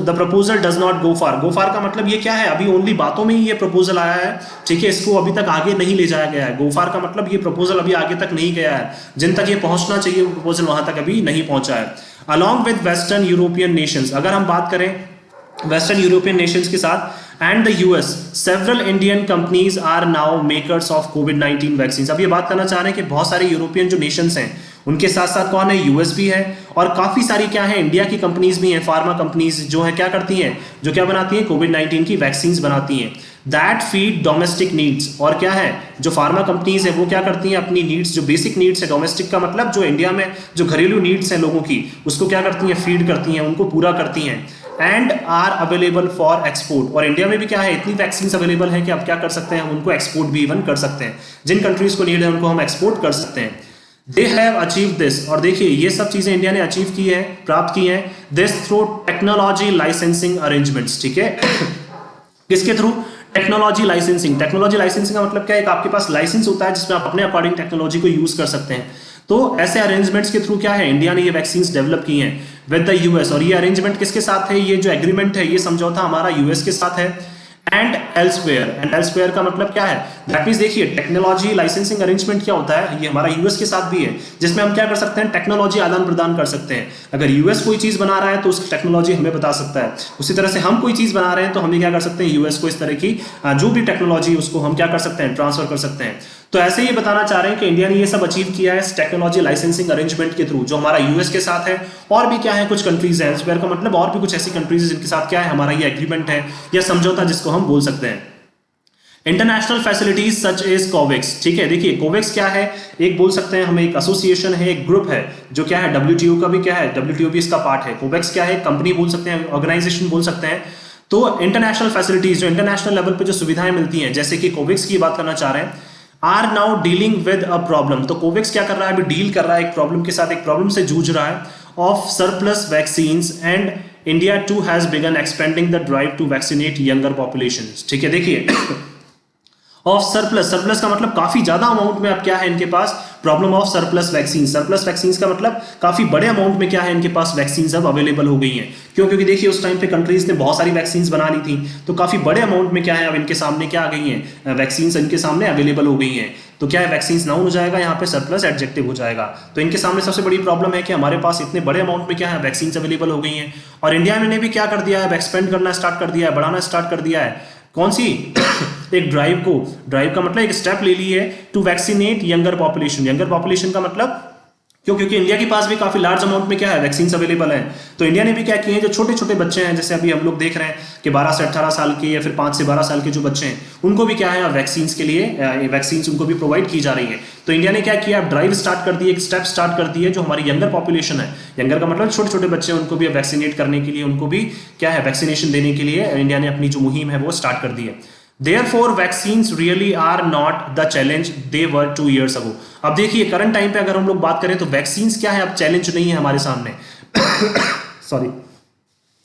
proposal does not go far, go far का मतलब ये क्या है, अभी ओनली बातों में ही ये प्रपोजल आया है, ठीक है, इसको अभी तक आगे नहीं ले जाया गया है। गो फार का मतलब ये प्रपोजल अभी आगे तक नहीं गया है, जिन तक ये पहुंचना चाहिए वो प्रपोजल वहां तक अभी नहीं पहुंचा है। Along with Western European nations, अगर हम बात करें वेस्टर्न यूरोपियन नेशंस के साथ and the US, several Indian companies are now makers of कोविड-19 वैक्सीन। अब ये बात करना चाह रहे हैं कि बहुत सारे यूरोपियन जो नेशंस हैं उनके साथ साथ कौन है, यूएस भी है, और काफी सारी क्या है इंडिया की कंपनीज भी हैं, फार्मा कंपनीज जो है क्या करती हैं, जो क्या बनाती हैं, कोविड-19 की वैक्सीन बनाती हैं। दैट फीड डोमेस्टिक नीड्स, और क्या है जो फार्मा कंपनीज है वो क्या करती हैं, अपनी नीड्स, जो बेसिक नीड्स है, डोमेस्टिक का मतलब जो इंडिया में जो घरेलू नीड्स हैं लोगों की, उसको क्या करती हैं, फीड करती हैं, उनको पूरा करती हैं। And are available for export, और इंडिया में भी क्या है इतनी वैक्सीन अवेलेबल है कि आप क्या कर सकते हैं, हम उनको एक्सपोर्ट भी इवन कर सकते हैं, जिन कंट्रीज को नीड है उनको हम एक्सपोर्ट कर सकते हैं। दे हैव अचीव दिस, और देखिए ये सब चीजें इंडिया ने अचीव की है, प्राप्त की है, this through technology licensing arrangements, ठीक है। किसके through? Technology licensing. Technology licensing का मतलब क्या है? आपके पास लाइसेंस होता है जिसमें आप अपने अकॉर्डिंग टेक्नोलॉजी को यूज कर सकते हैं। तो ऐसे अरेंजमेंट्स के थ्रू क्या है, इंडिया ने ये वैक्सीन डेवलप की हैं विद द यूएस। और ये अरेंजमेंट किसके साथ है? ये जो एग्रीमेंट है, ये समझौता हमारा यूएस के साथ है। एंड एल्सवेयर, एंड एल्सवेयर का मतलब क्या है? दैट मींस देखिए टेक्नोलॉजी लाइसेंसिंग अरेंजमेंट क्या होता है, ये हमारा यूएस के साथ भी है, जिसमें हम क्या कर सकते हैं, टेक्नोलॉजी आदान प्रदान कर सकते हैं। अगर यूएस कोई चीज बना रहा है तो उसकी टेक्नोलॉजी हमें बता सकता है, उसी तरह से हम कोई चीज बना रहे हैं तो हमें क्या कर सकते हैं, यूएस को इस तरह की जो भी टेक्नोलॉजी उसको हम क्या कर सकते हैं, ट्रांसफर कर सकते हैं। तो ऐसे ही बताना चाह रहे हैं कि इंडिया ने ये सब अचीव किया है टेक्नोलॉजी लाइसेंसिंग अरेंजमेंट के थ्रू, जो हमारा यूएस के साथ है। और भी क्या है, कुछ कंट्रीज है, एल्सवेयर का मतलब और भी कुछ ऐसी कंट्रीज है जिनके साथ क्या है, हमारा ये एग्रीमेंट है या समझौता जिसको हम बोल सकते हैं। International facilities such as Covax, ठीक है। देखिए कोवैक्स क्या है, एक बोल सकते हैं हम, एक एसोसिएशन है, एक ग्रुप है जो क्या है, डब्ल्यूटीओ का भी क्या है, डब्ल्यूटीओ भी इसका पार्ट है। कोवैक्स क्या है, कंपनी बोल सकते हैं, ऑर्गेनाइजेशन बोल सकते हैं। तो इंटरनेशनल फैसिलिटीज, जो इंटरनेशनल लेवल पे जो सुविधाएं मिलती हैं, जैसे कि कोवैक्स की बात करना चाह रहे हैं, are now dealing with a problem. तो कोवैक्स क्या कर रहा है, अभी डील कर रहा है एक प्रॉब्लम के साथ, एक प्रॉब्लम से जूझ रहा है, of surplus vaccines, and India too has begun expanding the drive to vaccinate younger population, ठीक है। देखिए ऑफ सरप्लस, सरप्लस का मतलब काफी ज्यादा अमाउंट में अब क्या है इनके पास, problem of surplus vaccine. Surplus vaccine का मतलब काफी बड़े अमाउंट में क्या है इनके पास वैक्सीन अब अवेलेबल हो गई हैं। क्यों? क्योंकि देखिए उस टाइम पे कंट्रीज ने बहुत सारी वैक्सीन बना ली थी, तो काफी बड़े अमाउंट में क्या है अब इनके सामने क्या आ गई हैं, वैक्सीन इनके सामने अवेलेबल हो गई हैं। तो क्या है, वैक्सीन नाउन हो जाएगा, यहाँ पे सरप्लस एडजेक्टिव हो जाएगा। तो इनके सामने सबसे बड़ी प्रॉब्लम है कि हमारे पास इतने बड़े अमाउंट में क्या है वैक्सीन अवेलेबल हो गई हैं, और इंडिया में ने भी क्या कर दिया है, एक्सपेंड करना स्टार्ट कर दिया है, बढ़ाना स्टार्ट कर दिया है। कौन सी एक ड्राइव को, ड्राइव का मतलब एक स्टेप ले ली है to vaccinate younger population. Younger population का मतलब क्यों? क्योंकि इंडिया के पास भी काफी लार्ज अमाउंट में क्या है वैक्सीन अवेलेबल है। तो इंडिया ने भी क्या किए हैं, जो छोटे छोटे बच्चे हैं, जैसे अभी हम लोग देख रहे हैं कि 12 से 18 साल के या फिर 5 से 12 साल के जो बच्चे हैं, उनको भी क्या है वैक्सीन के लिए वैक्सीन उनको भी प्रोवाइड की जा रही है। तो इंडिया ने क्या किया, ड्राइव स्टार्ट कर दी, एक स्टेप स्टार्ट कर दी है, जो हमारी यंगर पॉपुलेशन है, यंगर का मतलब छोटे छोटे बच्चे हैं, उनको भी वैक्सीनेट करने के लिए, उनको भी क्या है वैक्सीनेशन देने के लिए इंडिया ने अपनी जो मुहिम है वो स्टार्ट कर दी है। Therefore, vaccines really are not the challenge they were 2 years ago. अब देखिए करंट टाइम पे अगर हम लोग बात करें तो वैक्सीन्स क्या है, अब चैलेंज नहीं है हमारे सामने। सॉरी,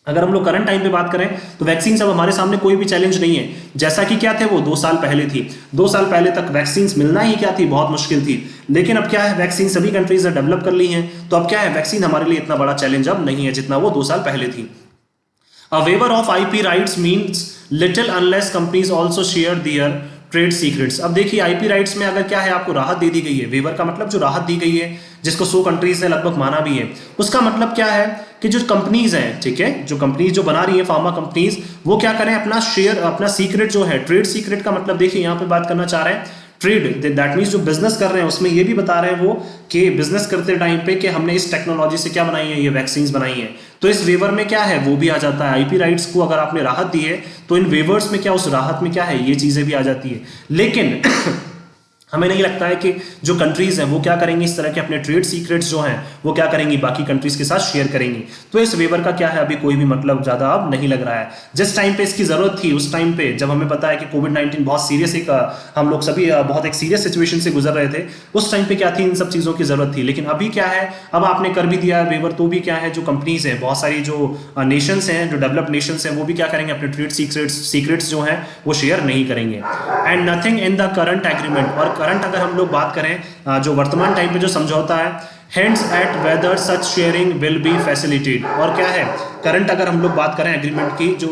अगर हम लोग करंट टाइम पे बात करें तो वैक्सीन अब हमारे सामने कोई भी चैलेंज नहीं है, जैसा कि क्या थे वो 2 साल पहले थी। 2 साल पहले तक वैक्सीन मिलना ही क्या थी, बहुत मुश्किल थी। लेकिन अब क्या है, वैक्सीन सभी कंट्रीज ने डेवलप कर ली हैं, तो अब क्या है, वैक्सीन हमारे लिए इतना बड़ा चैलेंज अब नहीं है जितना वो 2 साल पहले थी। A waiver of IP rights means little unless companies also share their trade secrets. अब देखिए IP राइट्स में अगर क्या है, आपको राहत दे दी गई है, वेवर का मतलब जो राहत दी गई है, जिसको 100 कंट्रीज ने लगभग माना भी है, उसका मतलब क्या है कि जो कंपनीज हैं, ठीक है, जो कंपनीज जो बना रही है फार्मा कंपनीज, वो क्या करें, अपना शेयर, अपना सीक्रेट जो है, ट्रेड सीक्रेट का मतलब देखिए यहाँ पे बात करना चाह रहे हैं ट्रेड, दैट मीन्स जो बिजनेस कर रहे हैं उसमें ये भी बता रहे हैं वो कि बिजनेस करते टाइम पे कि हमने इस टेक्नोलॉजी से क्या बनाई है, ये वैक्सीन बनाई है। तो इस वेवर में क्या है, वो भी आ जाता है। आईपी राइट्स को अगर आपने राहत दी है तो इन वेवर्स में क्या, उस राहत में क्या है, ये चीजें भी आ जाती है। लेकिन हमें नहीं लगता है कि जो कंट्रीज हैं वो क्या करेंगी, इस तरह के अपने ट्रेड सीक्रेट्स जो हैं वो क्या करेंगी, बाकी कंट्रीज के साथ शेयर करेंगी। तो इस वेवर का क्या है, अभी कोई भी मतलब ज्यादा अब नहीं लग रहा है। जिस टाइम पे इसकी जरूरत थी, उस टाइम पे जब हमें पता है कि कोविड-19 बहुत सीरियस एक, हम लोग सभी बहुत एक सीरियस सिचुएशन से गुजर रहे थे, उस टाइम पे क्या थी, इन सब चीजों की जरूरत थी। लेकिन अभी क्या है, अब आपने कर भी दिया है वेवर, तो भी क्या है, जो कंपनीज हैं, बहुत सारी जो नेशंस हैं, जो डेवलप्ड नेशंस हैं, वो भी क्या करेंगे, अपने ट्रेड सीक्रेट्स जो हैं वो शेयर नहीं करेंगे। And nothing in the current agreement, और करंट अगर हम लोग बात करें जो वर्तमान टाइम पे जो समझौता है, hints at whether such sharing will be facilitated। और क्या है, करंट अगर हम लोग बात करें एग्रीमेंट की, जो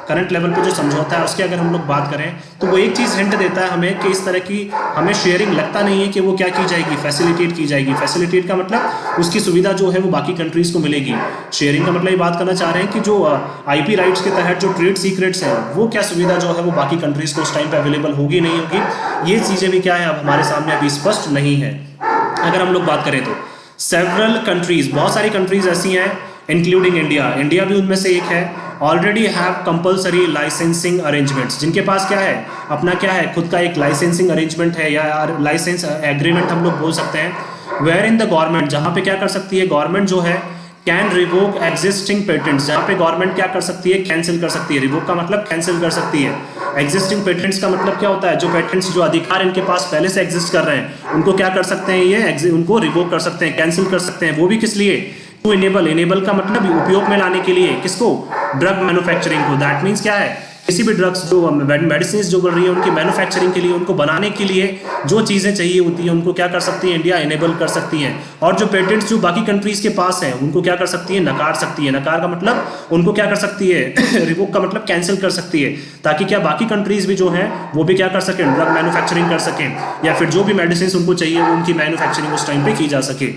करंट लेवल पे जो समझौता है उसकी अगर हम लोग बात करें तो वो एक चीज़ हिंट देता है हमें कि इस तरह की हमें शेयरिंग लगता नहीं है कि वो क्या की जाएगी, फैसिलिटेट की जाएगी। फैसिलिटेट का मतलब उसकी सुविधा जो है वो बाकी कंट्रीज को मिलेगी। शेयरिंग का मतलब ये बात करना चाह रहे हैं कि जो आईपी राइट्स के तहत जो ट्रेड सीक्रेट्स हैं, वो क्या सुविधा जो है वो बाकी कंट्रीज को उस टाइम पे अवेलेबल होगी नहीं होगी, ये चीज़ें भी क्या है अब हमारे सामने अभी स्पष्ट नहीं है। अगर हम लोग बात करें तो सेवरल कंट्रीज, बहुत सारी कंट्रीज ऐसी हैं इंक्लूडिंग इंडिया, इंडिया भी उनमें से एक है, already have compulsory licensing arrangements, जिनके पास क्या है, अपना क्या है, खुद का एक लाइसेंसिंग अरेंजमेंट है या लाइसेंस एग्रीमेंट हम लोग बोल सकते हैं। वेयर इन द गवर्नमेंट, जहाँ पे क्या कर सकती है गवर्नमेंट जो है, कैन रिवोक एग्जिस्टिंग पेटेंट्स, जहां पे गवर्नमेंट क्या कर सकती है, कैंसिल कर सकती है। रिवोक का मतलब कैंसिल कर सकती है। एग्जिस्टिंग पेटेंट्स का मतलब क्या होता है, जो पेटेंट्स, जो अधिकार इनके पास पहले से एग्जिस्ट कर रहे हैं, उनको क्या कर सकते हैं, ये उनको रिवोक कर सकते हैं, कैंसिल कर सकते हैं। वो भी किस लिए, टू इनेबल, इनेबल का मतलब उपयोग में लाने के लिए, किसको, ड्रग मैन्युफैक्चरिंग को। दैट मीन्स क्या है, किसी भी ड्रग्स जो मेडिसिन जो बन रही है उनकी मैन्युफैक्चरिंग के लिए, उनको बनाने के लिए जो चीज़ें चाहिए होती हैं उनको क्या कर सकती है, इंडिया इनेबल कर सकती है। और जो पेटेंट्स जो बाकी कंट्रीज के पास हैं उनको क्या कर सकती है, नकार सकती है। नकार का मतलब उनको क्या कर सकती है, रिवोक का मतलब कैंसिल कर सकती है, ताकि क्या बाकी कंट्रीज भी जो हैं वो भी क्या कर सकें, ड्रग मैन्युफैक्चरिंग कर सकें, या फिर जो भी मेडिसिन उनको चाहिए वो उनकी मैन्युफैक्चरिंग उस टाइम पे की जा सके।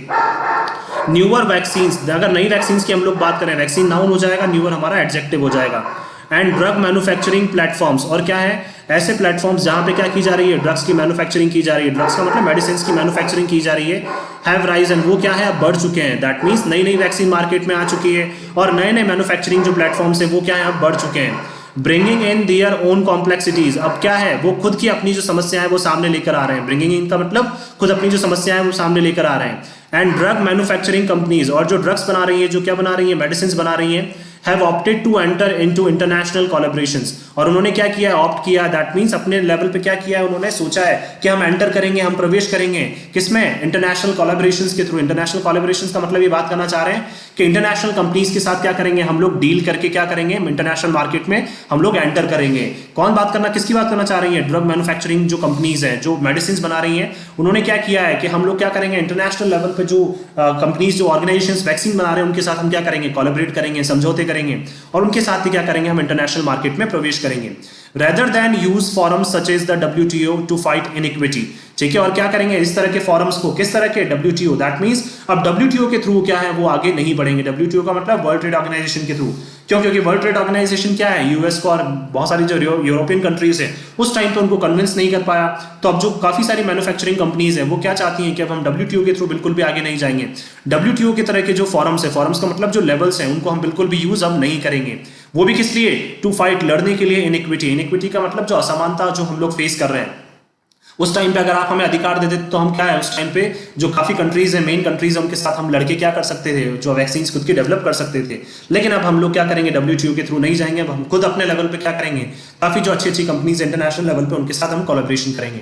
न्यूअर वैक्सीन्स, अगर नई वैक्सीन्स की हम लोग बात करें, वैक्सीन नाउन हो जाएगा, न्यूअर हमारा एडजेक्टिव हो जाएगा। एंड ड्रग मैन्युफैक्चरिंग प्लेटफॉर्म्स, और क्या है, ऐसे प्लेटफॉर्म्स जहां पे क्या की जा रही है, ड्रग्स की मैन्युफैक्चरिंग की जा रही है, ड्रग्स का मतलब मेडिसिन की मैन्युफैक्चरिंग की जा रही है, हैव राइज, एंड वो क्या है, अब बढ़ चुके हैं। दैट मीन्स नई नई वैक्सीन मार्केट में आ चुकी है, और नए नए मैन्युफैक्चरिंग जो प्लेटफॉर्म्स है वो क्या है, अब बढ़ चुके हैं। Bringing in their own complexities, अब क्या है, वो खुद की अपनी जो समस्या है वो सामने लेकर आ रहे हैं। ब्रिंगिंग इन का मतलब खुद अपनी जो समस्या है वो सामने लेकर आ रहे हैं। एंड ड्रग मैन्युफैक्चरिंग कंपनीज, और जो ड्रग्स बना रही है, जो क्या बना रही है, मेडिसिन बना रही है, have opted to enter into international collaborations, और उन्होंने क्या किया है, ऑप्ट किया। दैट मींस अपने लेवल पे क्या किया है, उन्होंने सोचा है कि हम एंटर करेंगे, हम प्रवेश करेंगे किसमें, इंटरनेशनल कोलैबोरेशंस के थ्रू। इंटरनेशनल कोलैबोरेशंस का मतलब ये बात करना चाह रहे हैं कि इंटरनेशनल कंपनीज के साथ क्या करेंगे, हम लोग डील करके क्या करेंगे, इंटरनेशनल मार्केट में हम लोग एंटर करेंगे। कौन बात करना, किसकी बात करना चाह रही है, ड्रग मैन्युफैक्चरिंग जो कंपनीज है, जो मेडिसिन बना रही हैं, उन्होंने क्या किया है कि हम लोग क्या करेंगे, इंटरनेशनल लेवल पे जो कंपनीज, जो ऑर्गेनाइजेशंस वैक्सीन बना रहे हैं उनके साथ हम क्या करेंगे, कोलैबोरेट करेंगे, समझौते करेंगे, और उनके साथ ही क्या करेंगे, हम इंटरनेशनल मार्केट में प्रवेश करेंगे। Rather than use forums such as the WTO to fight inequity, ठीक है, और क्या करेंगे, इस तरह के फॉरम्स को, किस तरह के, WTO। दैट मींस अब WTO के थ्रू क्या है, वो आगे नहीं बढ़ेंगे। WTO का मतलब वर्ल्ड ट्रेड ऑर्गेनाइजेशन के थ्रू, क्यों, क्योंकि वर्ल्ड ट्रेड ऑर्गेनाइजेशन क्या है, यूएस को और बहुत सारी जो यूरोपियन कंट्रीज है उस टाइम पे उनको कन्विंस नहीं कर पाया। तो अब जो काफी सारी मैन्युफैक्चरिंग कंपनीज है वो क्या चाहती हैं कि अब हम WTO के थ्रू बिल्कुल भी आगे नहीं जाएंगे। WTO के तरह के जो फॉरम्स है, फॉरम्स का मतलब जो लेवल्स हैं, उनको हम बिल्कुल भी यूज अब नहीं करेंगे। वो भी किस लिए, टू फाइट, लड़ने के लिए इनइक्विटी। इनइक्विटी का मतलब जो असमानता जो हम लोग फेस कर रहे हैं, उस टाइम पे अगर आप हमें अधिकार दे देते तो हम क्या है, उस टाइम पे जो काफी कंट्रीज है, मेन कंट्रीज है, उनके साथ हम लड़के क्या कर सकते थे, जो वैक्सीन खुद की डेवलप कर सकते थे। लेकिन अब हम लोग क्या करेंगे, WTO के थ्रू नहीं जाएंगे, अब हम खुद अपने लेवल पे क्या करेंगे, काफी जो अच्छी अच्छी कंपनीज इंटरनेशनल लेवल पे उनके साथ हम कोलैबोरेशन करेंगे।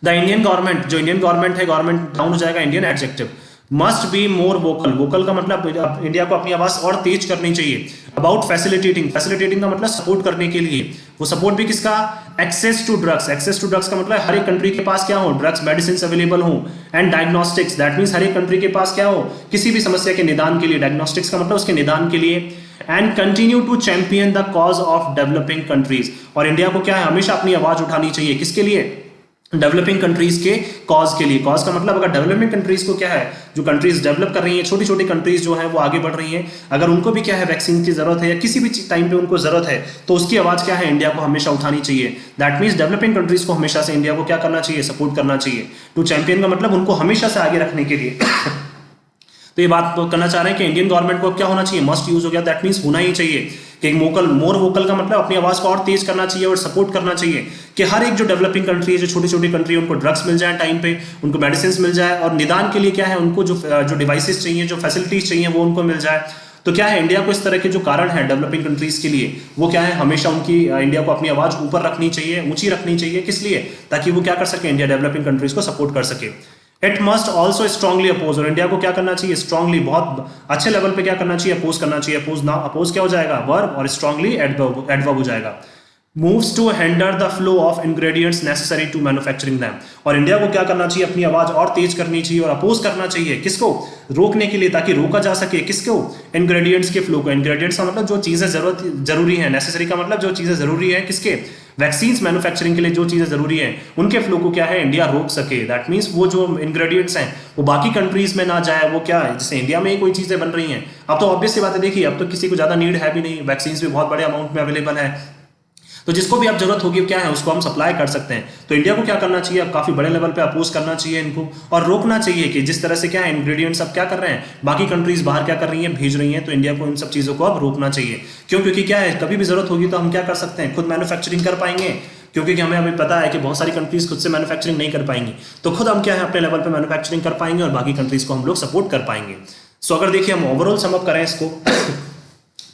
द इंडियन गवर्नमेंट, जो इंडियन गवर्नमेंट है, गवर्नमेंट डाउन हो जाएगा, Indian adjective, must be more vocal. Vocal का मतलब इंडिया को अपनी आवाज और तेज करनी चाहिए। अबाउट फैसिलिटेटिंग, फैसिलिटेटिंग का मतलब सपोर्ट करने के लिए, वो सपोर्ट भी किसका, access to drugs. Access to drugs का मतलब हर एक कंट्री के पास क्या हो, ड्रग्स मेडिसिन अवेलेबल हो। एंड डायग्नोस्टिक्स, दैट मींस हर एक कंट्री के पास क्या हो, किसी भी समस्या के निदान के लिए, डायग्नोस्टिक्स का मतलब उसके निदान के लिए। And continue to champion the cause of developing countries, और इंडिया को क्या है, हमेशा अपनी आवाज उठानी चाहिए, किसके लिए, डेवलपिंग कंट्रीज के कॉज के लिए। कॉज का मतलब अगर डेवलपिंग कंट्रीज को क्या है, जो कंट्रीज डेवलप कर रही हैं, छोटी छोटी कंट्रीज जो है वो आगे बढ़ रही हैं, अगर उनको भी क्या है, वैक्सीन की जरूरत है या किसी भी टाइम पे उनको जरूरत है, तो उसकी आवाज क्या है, इंडिया को हमेशा उठानी चाहिए। दैट मींस डेवलपिंग कंट्रीज को हमेशा से इंडिया को क्या करना चाहिए, सपोर्ट करना चाहिए। टू चैंपियन का मतलब उनको हमेशा से आगे रखने के लिए। तो ये बात करना चाह रहे हैं कि इंडियन गवर्नमेंट को क्या होना चाहिए, मस्ट यूज हो गया, दैट मींस होना ही चाहिए कि मोर वोकल का मतलब अपनी आवाज को और तेज करना चाहिए और सपोर्ट करना चाहिए कि हर एक जो डेवलपिंग कंट्री है, जो छोटी छोटी कंट्री है, उनको ड्रग्स मिल जाए टाइम पे, उनको मेडिसिन मिल जाए, और निदान के लिए क्या है, उनको जो डिवाइसेस चाहिए, जो फैसिलिटीज चाहिए वो उनको मिल जाए। तो क्या है, इंडिया को इस तरह के जो कारण है डेवलपिंग कंट्रीज के लिए, वो क्या है, हमेशा उनकी इंडिया को अपनी आवाज ऊपर रखनी चाहिए, ऊंची रखनी चाहिए, किस लिए, ताकि वो क्या कर सके, इंडिया डेवलपिंग कंट्रीज को सपोर्ट कर सके। It must also strongly oppose, और इंडिया को क्या करना चाहिए, स्ट्रांगली, बहुत अच्छे लेवल पे क्या करना चाहिए, अपोज करना चाहिए। अपोज ना, अपोज क्या हो जाएगा, वर्ब, और स्ट्रांगली एडवर्ब हो जाएगा। Moves to handle the flow of ingredients necessary to manufacturing them, और इंडिया को क्या करना चाहिए, अपनी आवाज और तेज करनी चाहिए और अपोज करना चाहिए, किसको, रोकने के लिए, ताकि रोका जा सके, किसको, इंग्रेडिएंट्स के फ्लो को। इंग्रेडिएंट्स का मतलब जो चीजें जरूरी है, नेसेसरी का मतलब जो चीजें जरूरी है, किसके, वैक्सीन मैन्युफैक्चरिंग के लिए जो चीजें जरूरी है, उनके फ्लो को क्या है, इंडिया रोक सके। दैट मींस वो जो इंग्रेडिएंट्स हैं वो बाकी कंट्रीज में ना जाए, वो क्या है, जैसे इंडिया में ही कोई चीजें बन रही हैं, अब तो ऑब्वियस सी बात है, देखिए अब तो किसी को ज्यादा नीड है भी नहीं, वैक्सीन भी बहुत बड़े अमाउंट में अवेलेबल है, तो जिसको भी अब जरूरत होगी क्या है, उसको हम सप्लाई कर सकते हैं। तो इंडिया को क्या करना चाहिए, अब काफी बड़े लेवल पे अपोज करना चाहिए इनको, और रोकना चाहिए कि जिस तरह से क्या है, इंग्रेडिएंट्स अब क्या कर रहे हैं, बाकी कंट्रीज बाहर क्या कर रही हैं, भेज रही हैं, तो इंडिया को इन सब चीजों को अब रोकना चाहिए। क्यों, क्योंकि क्या है, कभी भी जरूरत होगी तो हम क्या कर सकते हैं, खुद मैन्युफैक्चरिंग कर पाएंगे, क्योंकि हमें अभी पता है कि बहुत सारी कंट्रीज खुद से मैन्युफैक्चरिंग नहीं कर पाएंगी, तो खुद हम क्या है, अपने लेवल पे मैन्युफैक्चरिंग कर पाएंगे और बाकी कंट्रीज को हम लोग सपोर्ट कर पाएंगे। सो अगर देखिए हम ओवरऑल सम अप करें इसको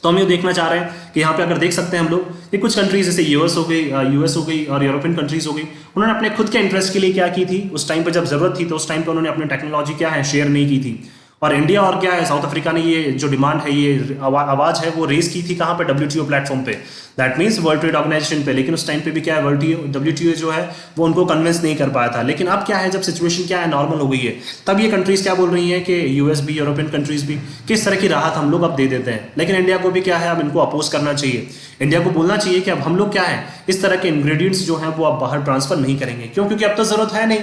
तो हम ये देखना चाह रहे हैं कि यहाँ पे अगर देख सकते हैं हम लोग कि कुछ कंट्रीज जैसे यूएस हो गई और यूरोपियन कंट्रीज हो गई, उन्होंने अपने खुद के इंटरेस्ट के लिए क्या की थी उस टाइम पे, जब जरूरत थी तो उस टाइम पे उन्होंने अपनी टेक्नोलॉजी क्या है शेयर नहीं की थी। और इंडिया और क्या है साउथ अफ्रीका ने ये जो डिमांड है, ये आवाज़ है वो रेज की थी कहाँ पे, WTO प्लेटफॉर्म पे, that means World Trade Organization पे। लेकिन उस टाइम पे भी क्या है WTO जो है वो उनको कन्विंस नहीं कर पाया था। लेकिन अब क्या है, जब सिचुएशन क्या है नॉर्मल हो गई है, तब ये कंट्रीज क्या बोल रही हैं कि यूएस भी, यूरोपियन कंट्रीज भी, किस तरह की राहत हम लोग अब दे देते हैं। लेकिन इंडिया को भी क्या है, अब इनको अपोज करना चाहिए। इंडिया को बोलना चाहिए कि अब हम लोग क्या है, इस तरह के इंग्रेडिएंट्स जो हैं वो अब बाहर ट्रांसफर नहीं करेंगे। क्यों? क्योंकि अब तो जरूरत है नहीं।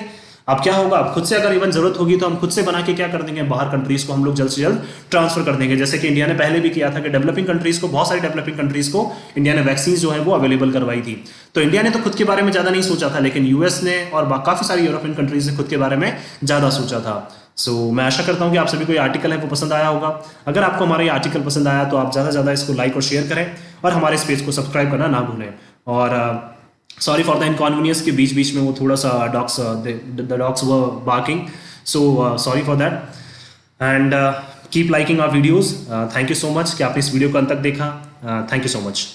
अब क्या होगा, अब खुद से अगर इवन जरूरत होगी तो हम खुद से बना के क्या कर देंगे, बाहर कंट्रीज को हम लोग जल्द से जल्द ट्रांसफर कर देंगे। जैसे कि इंडिया ने पहले भी किया था कि डेवलपिंग कंट्रीज को, बहुत सारी डेवलपिंग कंट्रीज को इंडिया ने वैक्सीन जो है वो अवेलेबल करवाई थी। तो इंडिया ने तो खुद के बारे में ज्यादा नहीं सोचा था, लेकिन यूएस ने और काफी सारी यूरोपियन कंट्रीज ने खुद के बारे में ज्यादा सोचा था। सो मैं आशा करता हूँ कि आप सभी को ये आर्टिकल है वो पसंद आया होगा। अगर आपको हमारा ये आर्टिकल पसंद आया तो आप ज़्यादा से ज़्यादा इसको लाइक और शेयर करें और हमारे इस पेज को सब्सक्राइब करना ना भूलें। और सॉरी फॉर द इनकॉन्वीनियंस के बीच बीच में वो थोड़ा सा the dogs were barking, so sorry for that. And keep liking our videos. Thank you so much कि आपने इस वीडियो को अंत तक देखा। Thank you so much.